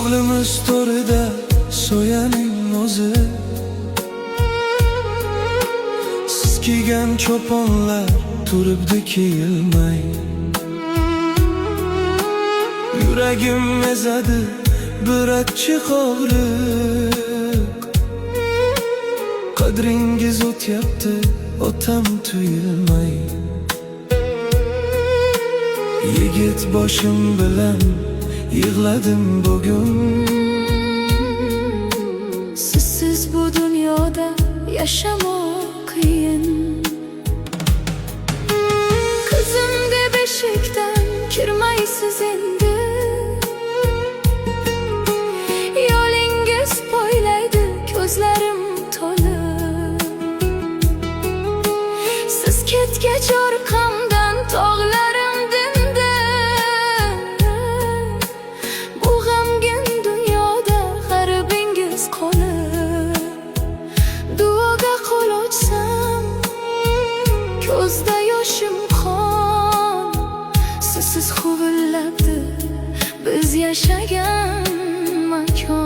Ko'nglimiz to'rida so'yaning o'zi, siz kiygan cho'ponlar turibdi kiyilmay. Yuragim ezadi bir achchiq og'riq, qadringiz o'tyapti o'tam tuyulmay. Yigit boshim bilan yig'ladim bugun, sizsiz bu dunyoda yashamoq qiyin. Ko'zimga beshikdan kirmaysiz endi, yo'lingiz poylaydi ko'zlarim to'lib. Siz ketgach orqamdan tog'larim dindi, bu g'amgin dunyoda g'aribingiz qolib. Duoga qo'l ochsam ko'zda yoshim qon, sizsiz huvillabdi biz yashagan makon.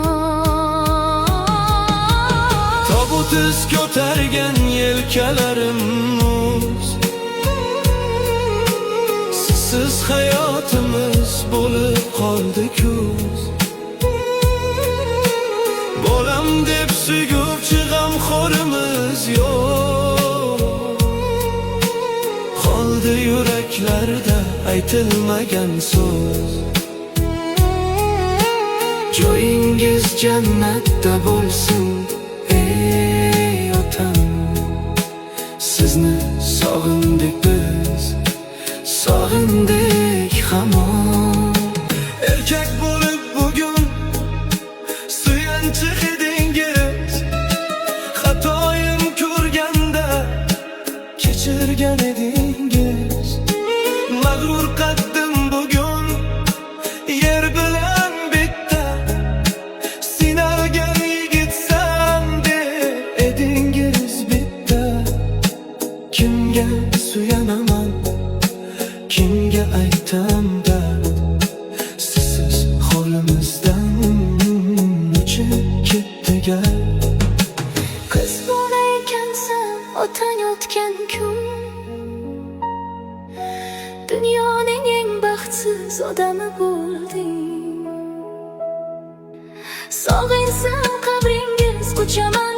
Tobutiz ko'targan yelkalarim muz, sizsiz hayotimiz bo'lib qoldi kuz. Bolam deb suyguchi g'amxo'rimiz yo'q, qoldi yuraklarda aytilmagan so'z. Joyingiz jannatda bo'lsin ey otam, sizni sog'indik biz, sog'indik hamon. Erkak bo'lib bugun suyanchiq edingiz, xatoyim ko'rganda kechirgan edingiz. Mag'rur qaddim bugun yer bilan bitta, sinalgan yigitsan deb edingiz bitta. Kimga suyanaman, kimga aytam dard, sizsiz hovlimizdan uchib ketdi gap. Qiz bola ekansan otang o'tgan kun, dunyoning eng baxtsiz odami bo'lding. Sog'insam qabringiz uchaman